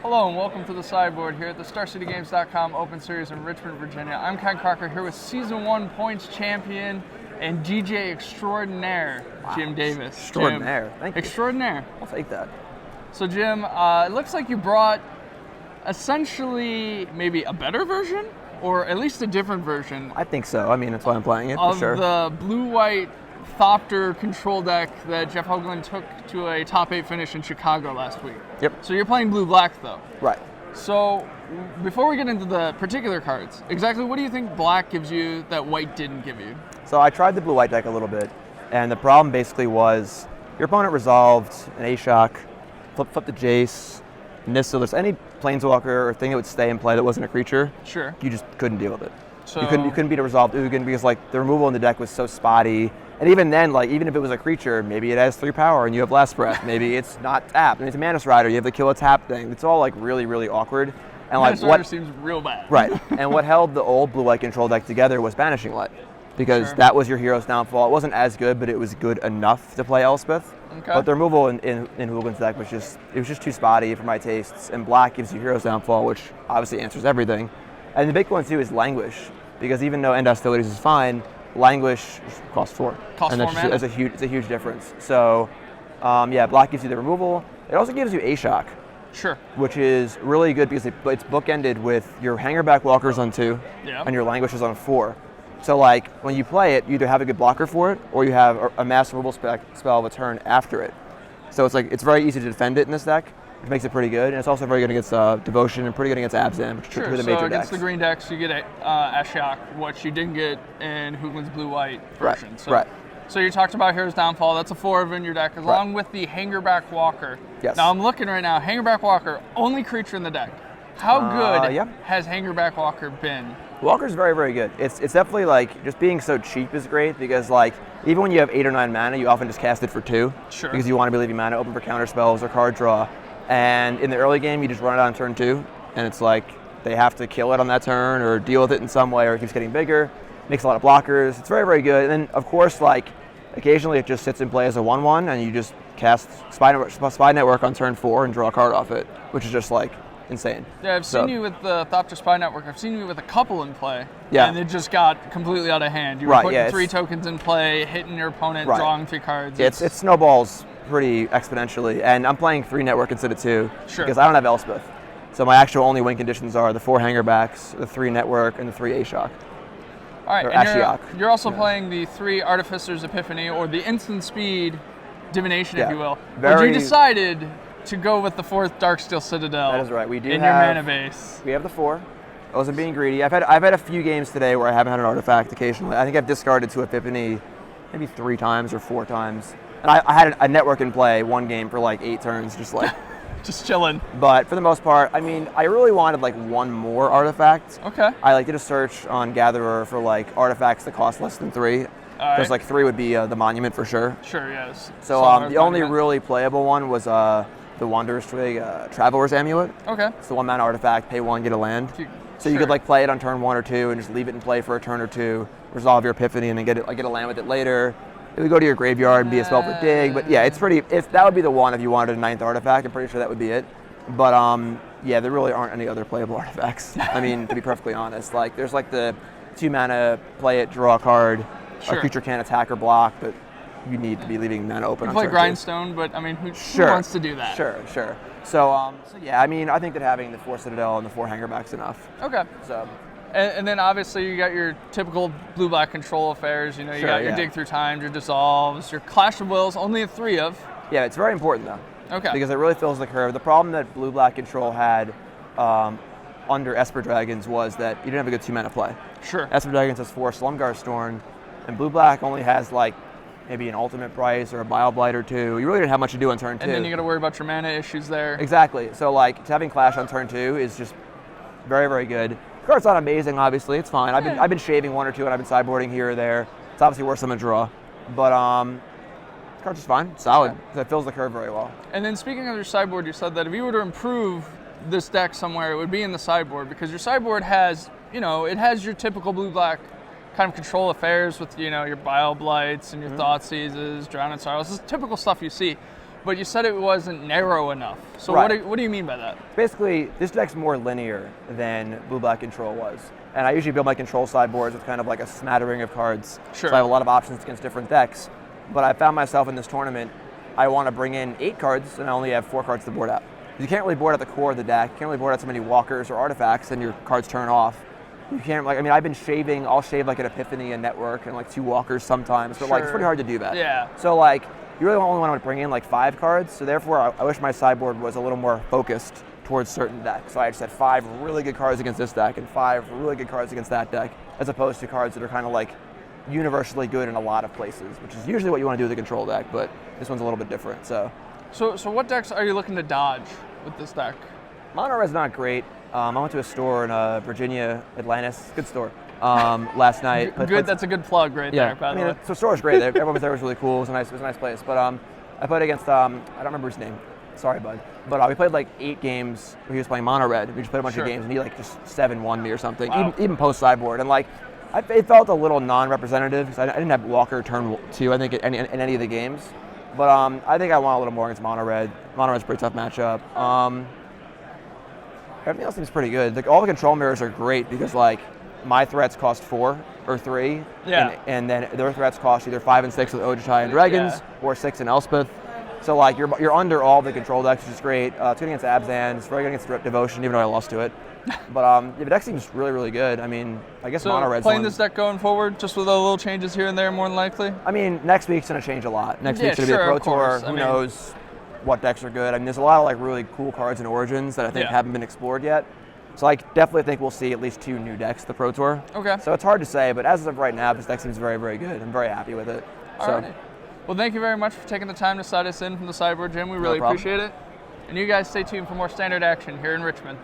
Hello and welcome to the Sideboard here at the StarCityGames.com Open Series in Richmond, Virginia. I'm Ken Crocker here with Season 1 points champion and DJ extraordinaire, wow. Jim Davis. Extraordinaire, thank you. Extraordinaire. I'll take that. So Jim, it looks like you brought essentially maybe a better version, or at least a different version. I think so. I mean, that's why I'm playing it, for sure. Of the blue-white Thopter control deck that Jeff Hoagland took to a top 8 finish in Chicago last week. Yep. So you're playing blue-black, though. Right. So before we get into the particular cards, exactly what do you think black gives you that white didn't give you? So I tried the blue-white deck a little bit, and the problem basically was your opponent resolved an A-Shock, flip the Jace, Nistel, any planeswalker or thing that would stay in play that wasn't a creature. Sure. You just couldn't deal with it. So you couldn't beat a resolved Ugin because like the removal in the deck was so spotty. And even then, like even if it was a creature, maybe it has 3 power and you have Last Breath. Maybe it's not tapped and it's a Mana Strider. You have the kill a tap thing. It's all like really, really awkward. And like what seems real bad. Right. And what held the old blue-white control deck together was Banishing Light, because that was your hero's downfall. It wasn't as good, but it was good enough to play Elspeth. Okay. But the removal in Hoagland's deck was just too spotty for my tastes. And black gives you hero's downfall, which obviously answers everything. And the big one too is Languish, because even though End Hostilities is fine, Languish costs 4. Costs 4 mana? It's a huge difference. So, yeah, black gives you the removal. It also gives you A-Shock. Sure. Which is really good because it's bookended with your Hangerback Walkers on 2 and your Languishes on 4. So, like, when you play it, you either have a good blocker for it or you have a mass removal spell of a turn after it. So it's very easy to defend it in this deck, which makes it pretty good. And it's also very good against Devotion and pretty good against Abzan, which are the major decks. Against the green decks, you get A-Shock, which you didn't get in Hoagland's blue-white version. Right. So you talked about Hero's Downfall. That's a 4 in your deck, along with the Hangerback Walker. Yes. Now I'm looking right now. Hangerback Walker, only creature in the deck. How good has Hangerback Walker been? Walker's very, very good. It's definitely like just being so cheap is great because like even when you have 8 or 9 mana, you often just cast it for 2. Sure. Because you want to be leaving mana open for counter spells or card draw. And in the early game, you just run it on turn 2, and it's like they have to kill it on that turn or deal with it in some way, or it keeps getting bigger. Makes a lot of blockers. It's very, very good. And then of course, like occasionally it just sits in play as a 1/1, and you just cast Spy Network on turn 4 and draw a card off it, which is just like insane. Yeah, I've seen you with the Thopter Spy Network. I've seen you with a couple in play. Yeah. And it just got completely out of hand. You were putting 3 tokens in play, hitting your opponent, drawing 3 cards. It snowballs pretty exponentially, and I'm playing 3 Network instead of 2 because I don't have Elspeth. So my actual only win conditions are the 4 Hangerbacks, the 3 Network, and the 3 A-Shock. All right, and you're also playing the 3 Artificer's Epiphany, or the instant speed divination, if you will. But you decided to go with the 4th Darksteel Citadel. That is right. We do in your mana base. We have the 4. I wasn't being greedy. I've had a few games today where I haven't had an artifact occasionally. I think I've discarded to Epiphany maybe 3 times or 4 times. And I had a Network in play one game for like 8 turns, just like just chilling. But for the most part, I mean, I really wanted like 1 more artifact. Okay. I did a search on Gatherer for like artifacts that cost less than 3. Because like 3 would be the Monument for sure. Sure, yes. So the only really playable one was the Wanderer's Twig Traveler's Amulet. Okay. It's the 1 mana artifact, pay 1, get a land. So you could like play it on turn 1 or 2 and just leave it in play for a turn or 2, resolve your Epiphany, and then get a land with it later. It would go to your graveyard and be a spell for dig. But yeah, that would be the one if you wanted a 9th artifact. I'm pretty sure that would be it. But yeah, there really aren't any other playable artifacts. I mean, to be perfectly honest, like there's like the 2 mana, play it, draw a card. A creature can't attack or block, but you need to be leaving mana open. You play Grindstone, but I mean, who wants to do that? Sure. So yeah, I mean, I think that having the 4 Citadel and the 4 Hangerback's enough. Okay. So. And then obviously you got your typical blue-black control affairs. You know, you got your Dig Through Time, your Dissolves, your Clash of Wills, only 3 of. Yeah, it's very important though. Okay. Because it really fills the curve. The problem that blue-black control had under Esper Dragons was that you didn't have a good 2 mana play. Sure. Esper Dragons has 4 Slumgar Storm, and blue-black only has like maybe an ultimate price or a Bile Blight or 2. You really didn't have much to do on turn 2. And then you got to worry about your mana issues there. Exactly. So like having Clash on turn 2 is just very, very good. The card's not amazing, obviously. It's fine. I've been shaving 1 or 2, and I've been sideboarding here or there. It's obviously worse than a draw, but the card's just fine. Solid. It fills the curve very well. And then speaking of your sideboard, you said that if you were to improve this deck somewhere, it would be in the sideboard, because your sideboard has, it has your typical blue-black kind of control affairs with, your Bile Blights and your Thought Seizes, Drown in Sorrows. This is typical stuff you see. but you said it wasn't narrow enough. So right. what do you mean by that? Basically, this deck's more linear than Blue-Black Control was. And I usually build my control sideboards with kind of like a smattering of cards. Sure. So I have a lot of options against different decks. But I found myself in this tournament, I want to bring in 8 cards, and I only have 4 cards to board out. You can't really board out the core of the deck. You can't really board out so many walkers or artifacts, and your cards turn off. You can't, like, I mean, I've been shaving, I'll shave like an Epiphany, a Network, and like 2 walkers sometimes, but like, it's pretty hard to do that. Yeah. So like, you really only want to bring in like 5 cards, so therefore I wish my sideboard was a little more focused towards certain decks. So I just had 5 really good cards against this deck and 5 really good cards against that deck, as opposed to cards that are kind of like universally good in a lot of places, which is usually what you want to do with a control deck, but this one's a little bit different. So what decks are you looking to dodge with this deck? Mono Red's not great. I went to a store in Virginia, Atlantis, good store, last night. Good, that's a good plug right there, by the way. So the store was great. Everyone was there, was really cool. It was a nice place. But I played against, I don't remember his name. Sorry, bud. But we played like 8 games where he was playing Mono Red. We just played a bunch of games, and he like just 7-1 me or something, even post sideboard. And like, it felt a little non-representative because I didn't have Walker turn 2, I think, in any of the games. But I think I want a little more against Mono Red. Mono Red's a pretty tough matchup. Everything else seems pretty good. Like, all the control mirrors are great because like my threats cost 4 or 3, and then their threats cost either 5 and 6 with Ojutai and Dragons, or 6 and Elspeth. So like you're under all the control decks, which is great. It's good against Abzan. It's very good against Devotion, even though I lost to it. But the deck seems really, really good. I mean, I guess Mono Red's playing this deck going forward, just with a little changes here and there, more than likely. I mean, next week's gonna change a lot. Next week's gonna be a Pro Tour. Who knows what decks are good? I mean, there's a lot of like really cool cards in Origins that I think haven't been explored yet. So I definitely think we'll see at least 2 new decks at the Pro Tour. Okay. So it's hard to say, but as of right now, this deck seems very, very good. I'm very happy with it. Alrighty. Well, thank you very much for taking the time to side us in from the sideboard, Jim. We really appreciate it. And you guys stay tuned for more Standard action here in Richmond.